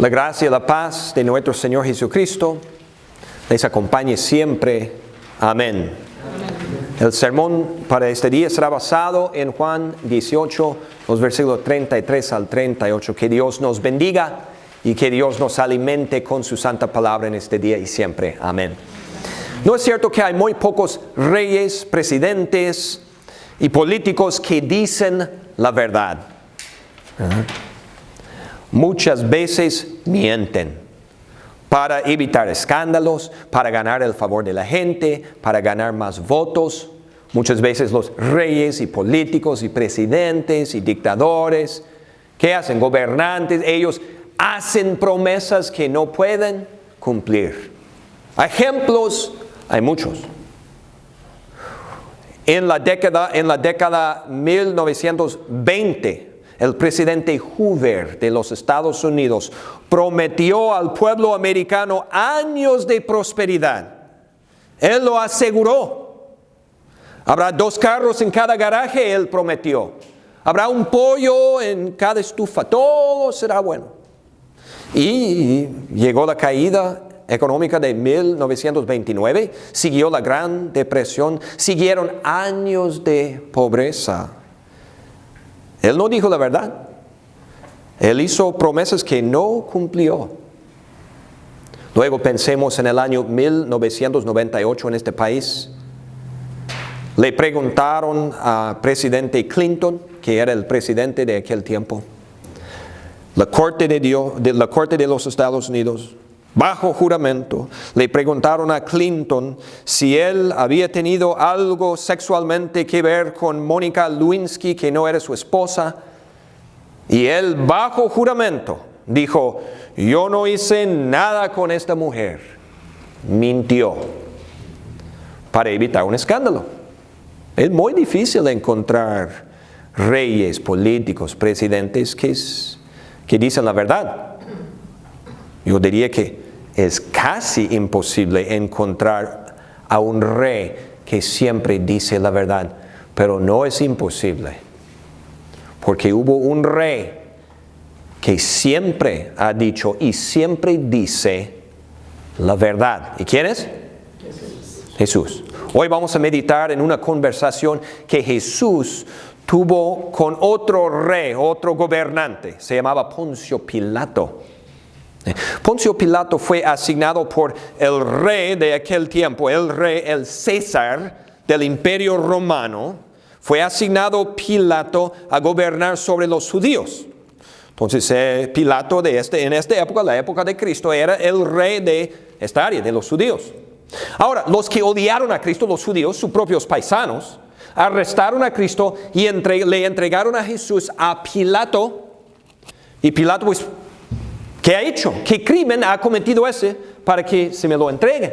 La gracia y la paz de nuestro Señor Jesucristo les acompañe siempre. Amén. El sermón para este día será basado en Juan 18, los versículos 33 al 38. Que Dios nos bendiga y que Dios nos alimente con su santa palabra en este día y siempre. Amén. ¿No es cierto que hay muy pocos reyes, presidentes y políticos que dicen la verdad? Muchas veces mienten para evitar escándalos, para ganar el favor de la gente, para ganar más votos. Muchas veces los reyes y políticos y presidentes y dictadores, ¿qué hacen? Gobernantes, ellos hacen promesas que no pueden cumplir. Ejemplos hay muchos. En la década 1920, el presidente Hoover de los Estados Unidos prometió al pueblo americano años de prosperidad. Él lo aseguró. Habrá 2 carros en cada garaje, él prometió. Habrá un pollo en cada estufa, todo será bueno. Y llegó la caída económica de 1929, siguió la Gran Depresión, siguieron años de pobreza. Él no dijo la verdad. Él hizo promesas que no cumplió. Luego pensemos en el año 1998 en este país. Le preguntaron al presidente Clinton, que era el presidente de aquel tiempo, la Corte de los Estados Unidos, bajo juramento, le preguntaron a Clinton si él había tenido algo sexualmente que ver con Mónica Lewinsky, que no era su esposa. Y él, bajo juramento, dijo: yo no hice nada con esta mujer. Mintió para evitar un escándalo. Es muy difícil encontrar reyes, políticos, presidentes que dicen la verdad. Yo diría que es casi imposible encontrar a un rey que siempre dice la verdad, pero no es imposible, porque hubo un rey que siempre ha dicho y siempre dice la verdad. ¿Y quién es? Jesús. Hoy vamos a meditar en una conversación que Jesús tuvo con otro rey, otro gobernante. Se llamaba Poncio Pilato. Poncio Pilato fue asignado por el rey de aquel tiempo, el César del Imperio Romano. Fue asignado Pilato a gobernar sobre los judíos. Entonces Pilato en esta época, la época de Cristo, era el rey de esta área, de los judíos. Ahora, los que odiaron a Cristo, los judíos, sus propios paisanos, arrestaron a Cristo y le entregaron a Jesús a Pilato. Y Pilato, pues, ¿qué ha hecho? ¿Qué crimen ha cometido ese para que se me lo entreguen?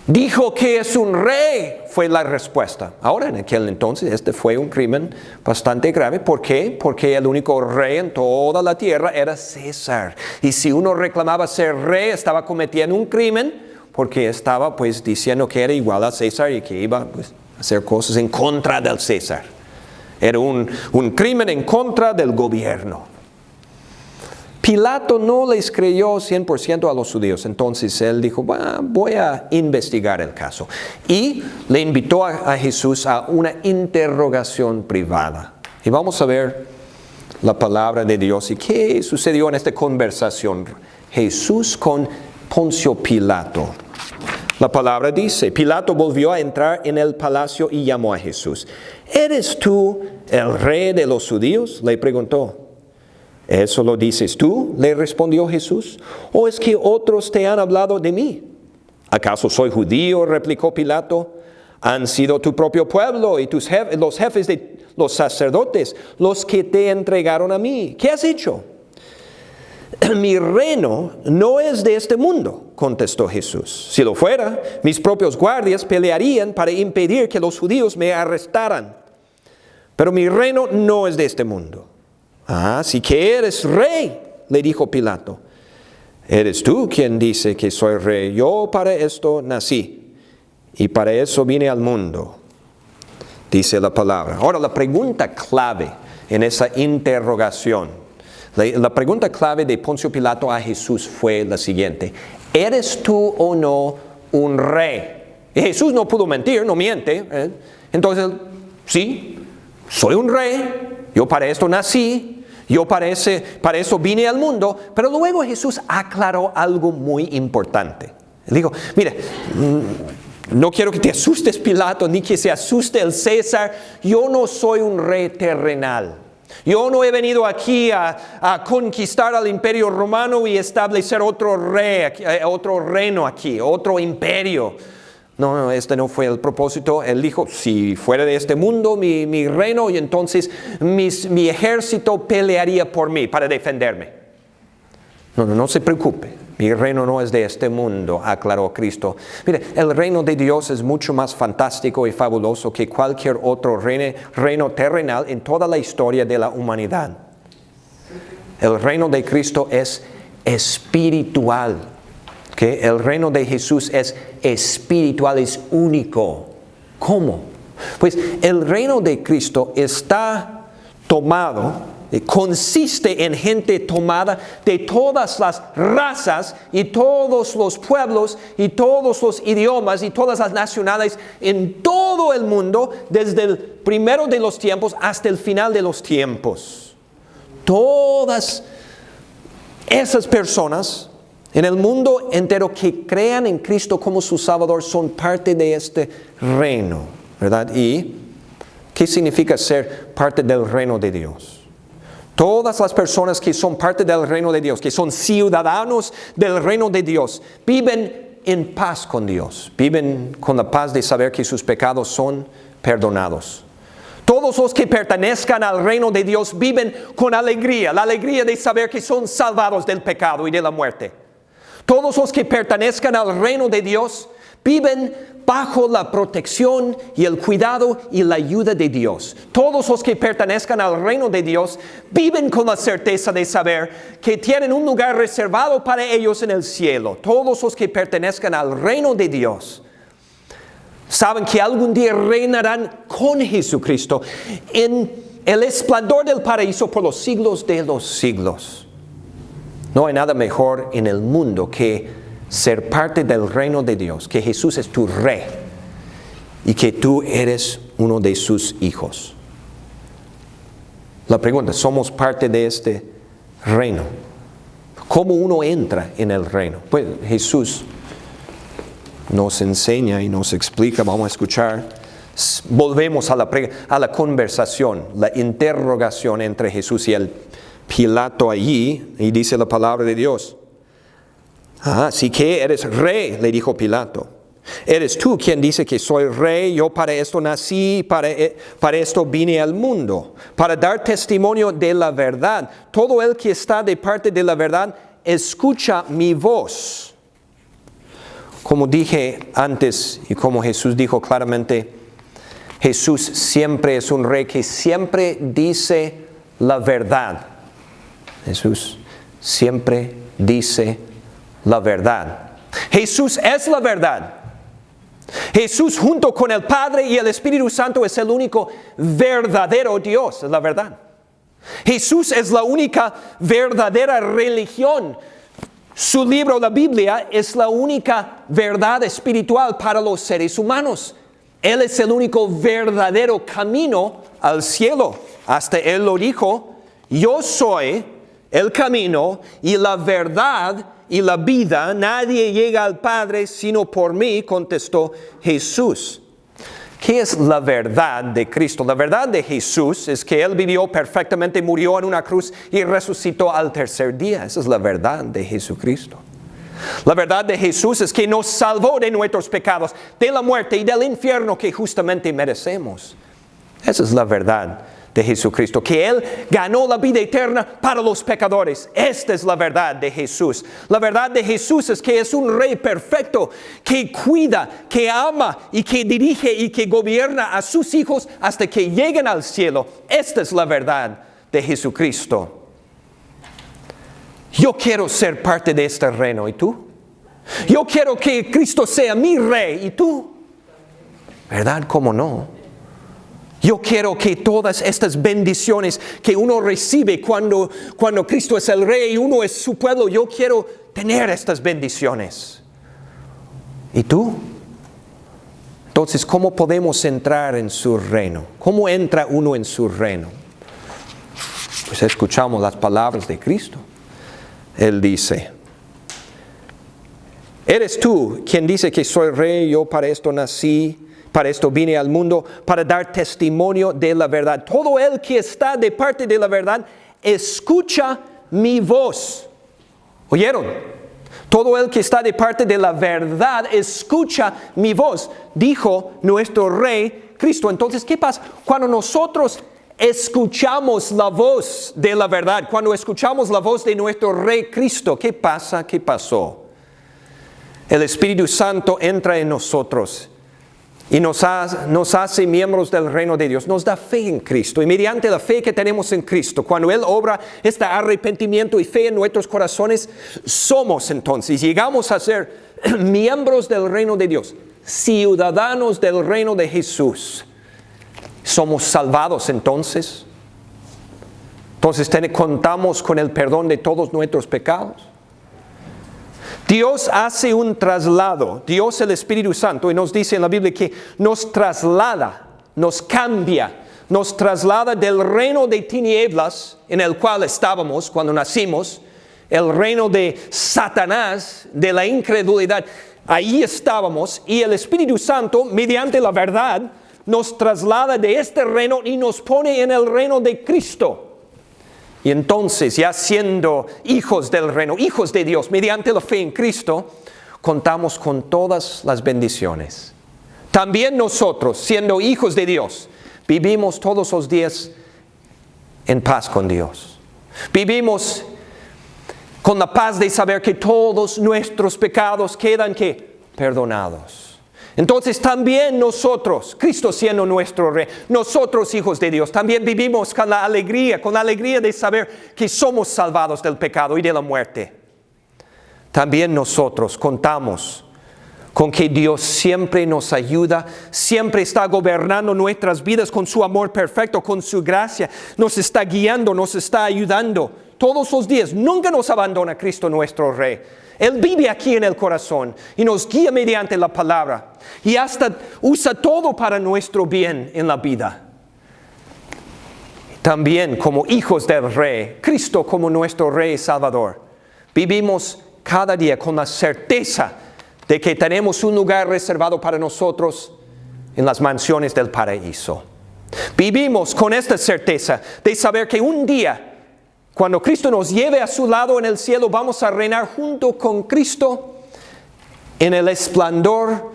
Dijo que es un rey, fue la respuesta. Ahora, en aquel entonces, este fue un crimen bastante grave. ¿Por qué? Porque el único rey en toda la tierra era César. Y si uno reclamaba ser rey, estaba cometiendo un crimen, porque estaba pues diciendo que era igual a César y que iba pues a hacer cosas en contra del César. Era un crimen en contra del gobierno. Pilato no les creyó 100% a los judíos, entonces él dijo: voy a investigar el caso. Y le invitó a Jesús a una interrogación privada. Y vamos a ver la palabra de Dios y qué sucedió en esta conversación. Jesús con Poncio Pilato. La palabra dice: Pilato volvió a entrar en el palacio y llamó a Jesús. ¿Eres tú el rey de los judíos?, le preguntó. ¿Eso lo dices tú?, le respondió Jesús. ¿O es que otros te han hablado de mí? ¿Acaso soy judío?, replicó Pilato. Han sido tu propio pueblo y los jefes de los sacerdotes los que te entregaron a mí. ¿Qué has hecho? Mi reino no es de este mundo, contestó Jesús. Si lo fuera, mis propios guardias pelearían para impedir que los judíos me arrestaran. Pero mi reino no es de este mundo. Así que eres rey, le dijo Pilato. Eres tú quien dice que soy rey. Yo para esto nací y para eso vine al mundo, dice la palabra. Ahora, la pregunta clave en esa interrogación, La pregunta clave de Poncio Pilato a Jesús fue la siguiente: ¿eres tú o no un rey? Y Jesús no pudo mentir, no miente. Entonces, sí, soy un rey, yo para esto nací, yo para eso vine al mundo. Pero luego Jesús aclaró algo muy importante. Él dijo, mire, no quiero que te asustes, Pilato, ni que se asuste el César. Yo no soy un rey terrenal. Yo no he venido aquí a conquistar al imperio romano y establecer otro rey, otro reino aquí, otro imperio. No, este no fue el propósito. Él dijo, si fuera de este mundo mi reino, y entonces mi ejército pelearía por mí para defenderme. No se preocupe. Mi reino no es de este mundo, aclaró Cristo. Mire, el reino de Dios es mucho más fantástico y fabuloso que cualquier otro reino terrenal en toda la historia de la humanidad. El reino de Cristo es espiritual. ¿Okay? El reino de Jesús es espiritual, es único. ¿Cómo? Pues el reino de Cristo está tomado, consiste en gente tomada de todas las razas y todos los pueblos y todos los idiomas y todas las nacionalidades en todo el mundo, desde el primero de los tiempos hasta el final de los tiempos. Todas esas personas en el mundo entero que crean en Cristo como su Salvador son parte de este reino, ¿verdad? ¿Y qué significa ser parte del reino de Dios? Todas las personas que son parte del reino de Dios, que son ciudadanos del reino de Dios, viven en paz con Dios. Viven con la paz de saber que sus pecados son perdonados. Todos los que pertenezcan al reino de Dios viven con alegría, la alegría de saber que son salvados del pecado y de la muerte. Todos los que pertenezcan al reino de Dios viven bajo la protección y el cuidado y la ayuda de Dios. Todos los que pertenezcan al reino de Dios viven con la certeza de saber que tienen un lugar reservado para ellos en el cielo. Todos los que pertenezcan al reino de Dios saben que algún día reinarán con Jesucristo en el esplendor del paraíso por los siglos de los siglos. No hay nada mejor en el mundo que ser parte del reino de Dios, que Jesús es tu rey y que tú eres uno de sus hijos. La pregunta, ¿somos parte de este reino? ¿Cómo uno entra en el reino? Pues Jesús nos enseña y nos explica, vamos a escuchar. Volvemos a la conversación, la interrogación entre Jesús y el Pilato allí, y dice la palabra de Dios. Así que eres rey, le dijo Pilato. Eres tú quien dice que soy rey, yo para esto nací, para esto vine al mundo, para dar testimonio de la verdad. Todo el que está de parte de la verdad, escucha mi voz. Como dije antes y como Jesús dijo claramente, Jesús siempre es un rey que siempre dice la verdad. Jesús siempre dice la verdad. Jesús es la verdad. Jesús junto con el Padre y el Espíritu Santo es el único verdadero Dios, es la verdad. Jesús es la única verdadera religión. Su libro, la Biblia, es la única verdad espiritual para los seres humanos. Él es el único verdadero camino al cielo. Hasta Él lo dijo, yo soy el camino y la verdad y la vida. Nadie llega al Padre sino por mí, contestó Jesús. ¿Qué es la verdad de Cristo? La verdad de Jesús es que Él vivió perfectamente, murió en una cruz y resucitó al tercer día. Esa es la verdad de Jesucristo. La verdad de Jesús es que nos salvó de nuestros pecados, de la muerte y del infierno que justamente merecemos. Esa es la verdad de Jesucristo, que Él ganó la vida eterna para los pecadores. Esta es la verdad de Jesús. La verdad de Jesús es que es un rey perfecto, que cuida, que ama y que dirige y que gobierna a sus hijos hasta que lleguen al cielo. Esta es la verdad de Jesucristo. Yo quiero ser parte de este reino, ¿y tú? Yo quiero que Cristo sea mi rey, ¿y tú? ¿Verdad? ¿Cómo no? Yo quiero que todas estas bendiciones que uno recibe cuando Cristo es el Rey y uno es su pueblo, yo quiero tener estas bendiciones. ¿Y tú? Entonces, ¿cómo podemos entrar en su reino? ¿Cómo entra uno en su reino? Pues escuchamos las palabras de Cristo. Él dice: ¿eres tú quien dice que soy rey? Yo para esto nací, para esto vine al mundo, para dar testimonio de la verdad. Todo el que está de parte de la verdad, escucha mi voz. ¿Oyeron? Todo el que está de parte de la verdad, escucha mi voz, dijo nuestro Rey Cristo. Entonces, ¿qué pasa? Cuando nosotros escuchamos la voz de la verdad, cuando escuchamos la voz de nuestro Rey Cristo, ¿qué pasa? ¿Qué pasó? El Espíritu Santo entra en nosotros y nos hace miembros del reino de Dios, nos da fe en Cristo. Y mediante la fe que tenemos en Cristo, cuando Él obra este arrepentimiento y fe en nuestros corazones, somos entonces, llegamos a ser miembros del reino de Dios, ciudadanos del reino de Jesús. Somos salvados entonces. Entonces contamos con el perdón de todos nuestros pecados. Dios hace un traslado, Dios el Espíritu Santo, y nos dice en la Biblia que nos traslada, nos cambia, nos traslada del reino de tinieblas en el cual estábamos cuando nacimos, el reino de Satanás, de la incredulidad. Ahí estábamos, y el Espíritu Santo, mediante la verdad, nos traslada de este reino y nos pone en el reino de Cristo. Y entonces, ya siendo hijos del reino, hijos de Dios, mediante la fe en Cristo, contamos con todas las bendiciones. También nosotros, siendo hijos de Dios, vivimos todos los días en paz con Dios. Vivimos con la paz de saber que todos nuestros pecados quedan ¿qué? Perdonados. Entonces también nosotros, Cristo siendo nuestro Rey, nosotros hijos de Dios, también vivimos con la alegría de saber que somos salvados del pecado y de la muerte. También nosotros contamos con que Dios siempre nos ayuda, siempre está gobernando nuestras vidas con su amor perfecto, con su gracia, nos está guiando, nos está ayudando todos los días. Nunca nos abandona Cristo nuestro Rey. Él vive aquí en el corazón y nos guía mediante la palabra y hasta usa todo para nuestro bien en la vida. También como hijos del Rey, Cristo como nuestro Rey y Salvador, vivimos cada día con la certeza de que tenemos un lugar reservado para nosotros en las mansiones del paraíso. Vivimos con esta certeza de saber que un día, cuando Cristo nos lleve a su lado en el cielo, vamos a reinar junto con Cristo en el esplendor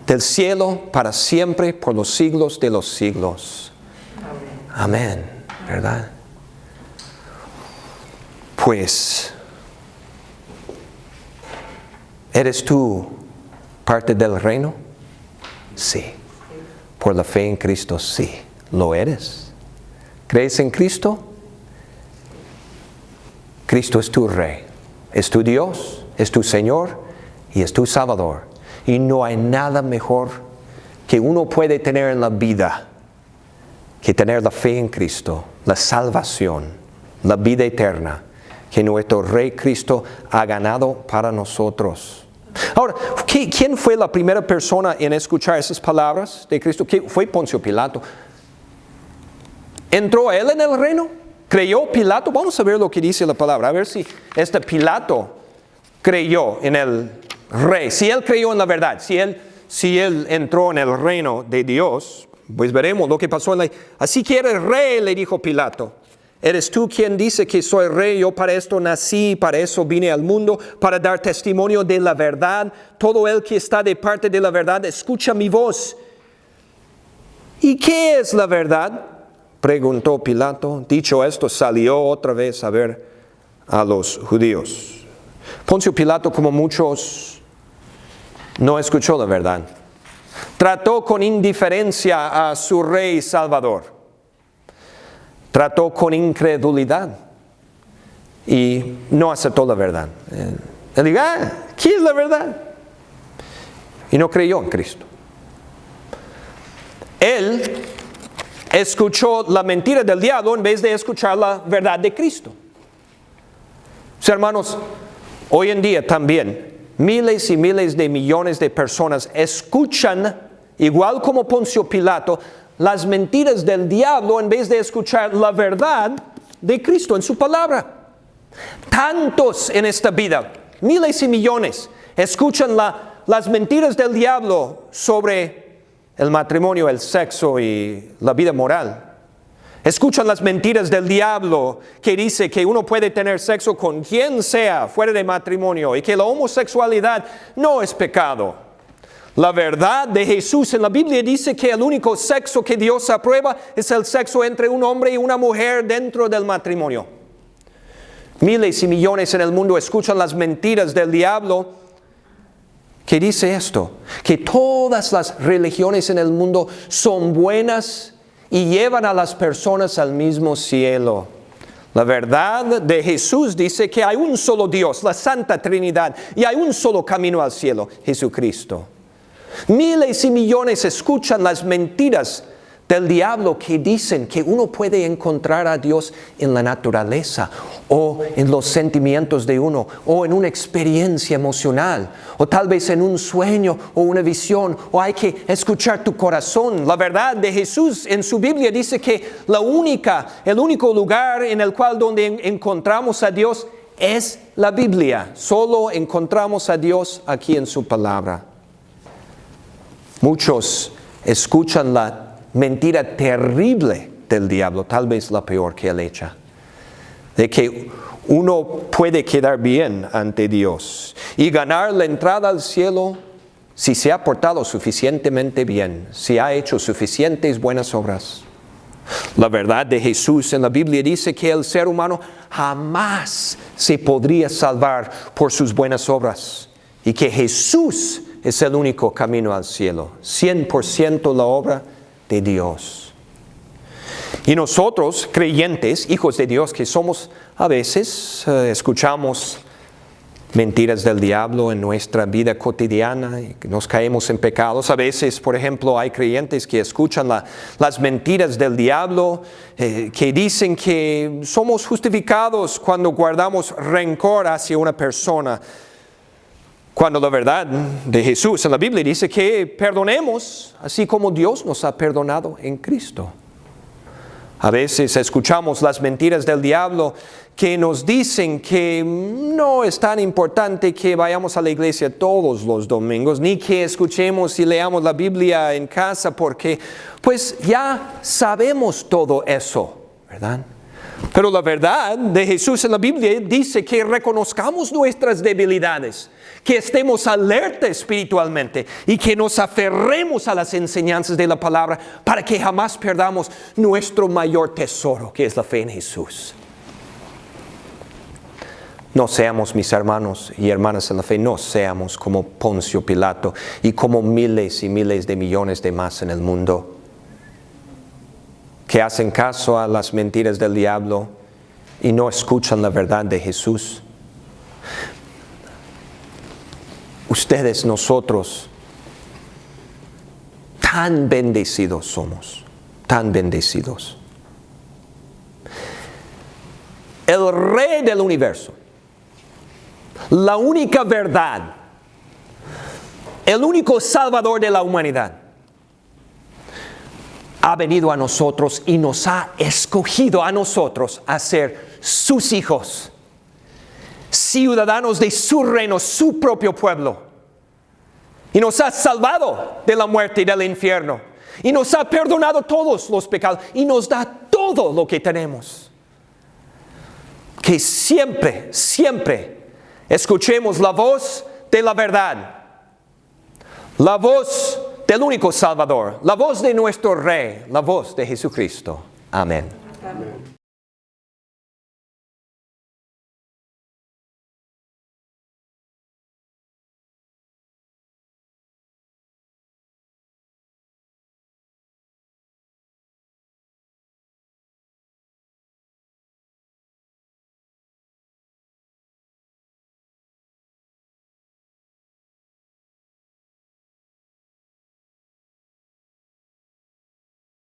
del cielo para siempre, por los siglos de los siglos. Amén. ¿Verdad? Pues, ¿eres tú parte del reino? Sí. Por la fe en Cristo, sí. ¿Lo eres? ¿Crees en Cristo? Cristo es tu Rey, es tu Dios, es tu Señor y es tu Salvador. Y no hay nada mejor que uno puede tener en la vida que tener la fe en Cristo, la salvación, la vida eterna que nuestro Rey Cristo ha ganado para nosotros. Ahora, ¿quién fue la primera persona en escuchar esas palabras de Cristo? ¿Quién fue? Poncio Pilato. ¿Entró él en el reino? ¿Creyó Pilato? Vamos a ver lo que dice la palabra. A ver si este Pilato creyó en el Rey. Si él creyó en la verdad, si él entró en el reino de Dios, pues veremos lo que pasó. Así que eres Rey, le dijo Pilato. ¿Eres tú quien dice que soy Rey? Yo para esto nací, para eso vine al mundo, para dar testimonio de la verdad. Todo el que está de parte de la verdad, escucha mi voz. ¿Y qué es la verdad?, preguntó Pilato. Dicho esto, salió otra vez a ver a los judíos. Poncio Pilato, como muchos, no escuchó la verdad. Trató con indiferencia a su Rey Salvador. Trató con incredulidad y no aceptó la verdad. Él dijo, ¿qué es la verdad? Y no creyó en Cristo. Él escuchó la mentira del diablo en vez de escuchar la verdad de Cristo. Sí, hermanos, hoy en día también miles y miles de millones de personas escuchan, igual como Poncio Pilato, las mentiras del diablo en vez de escuchar la verdad de Cristo en su palabra. Tantos en esta vida, miles y millones, escuchan las mentiras del diablo sobre el matrimonio, el sexo y la vida moral. Escuchan las mentiras del diablo que dice que uno puede tener sexo con quien sea fuera de matrimonio y que la homosexualidad no es pecado. La verdad de Jesús en la Biblia dice que el único sexo que Dios aprueba es el sexo entre un hombre y una mujer dentro del matrimonio. Miles y millones en el mundo escuchan las mentiras del diablo que dice esto, que todas las religiones en el mundo son buenas y llevan a las personas al mismo cielo. La verdad de Jesús dice que hay un solo Dios, la Santa Trinidad, y hay un solo camino al cielo, Jesucristo. Miles y millones escuchan las mentiras del diablo que dicen que uno puede encontrar a Dios en la naturaleza o en los sentimientos de uno o en una experiencia emocional o tal vez en un sueño o una visión o hay que escuchar tu corazón. La verdad de Jesús en su Biblia dice que el único lugar en el cual donde encontramos a Dios es la Biblia. Solo encontramos a Dios aquí en su palabra. Muchos escuchan la mentira terrible del diablo, tal vez la peor que él echa, de que uno puede quedar bien ante Dios y ganar la entrada al cielo si se ha portado suficientemente bien, si ha hecho suficientes buenas obras. La verdad de Jesús en la Biblia dice que el ser humano jamás se podría salvar por sus buenas obras y que Jesús es el único camino al cielo, 100% la obra de Dios. Y nosotros, creyentes, hijos de Dios, que somos a veces, escuchamos mentiras del diablo en nuestra vida cotidiana y nos caemos en pecados. A veces, por ejemplo, hay creyentes que escuchan las mentiras del diablo que dicen que somos justificados cuando guardamos rencor hacia una persona. Cuando la verdad de Jesús en la Biblia dice que perdonemos así como Dios nos ha perdonado en Cristo. A veces escuchamos las mentiras del diablo que nos dicen que no es tan importante que vayamos a la iglesia todos los domingos, ni que escuchemos y leamos la Biblia en casa porque pues ya sabemos todo eso, ¿verdad? Pero la verdad de Jesús en la Biblia dice que reconozcamos nuestras debilidades, que estemos alerta espiritualmente y que nos aferremos a las enseñanzas de la palabra para que jamás perdamos nuestro mayor tesoro, que es la fe en Jesús. No seamos, mis hermanos y hermanas en la fe, no seamos como Poncio Pilato y como miles y miles de millones de más en el mundo, que hacen caso a las mentiras del diablo y no escuchan la verdad de Jesús. Ustedes, nosotros, tan bendecidos somos, tan bendecidos. El Rey del universo, la única verdad, el único Salvador de la humanidad, ha venido a nosotros y nos ha escogido a nosotros a ser sus hijos, ciudadanos de su reino, su propio pueblo. Y nos ha salvado de la muerte y del infierno. Y nos ha perdonado todos los pecados. Y nos da todo lo que tenemos. Que siempre, siempre escuchemos la voz de la verdad. La voz del único Salvador, la voz de nuestro Rey, la voz de Jesucristo. Amén. Amén.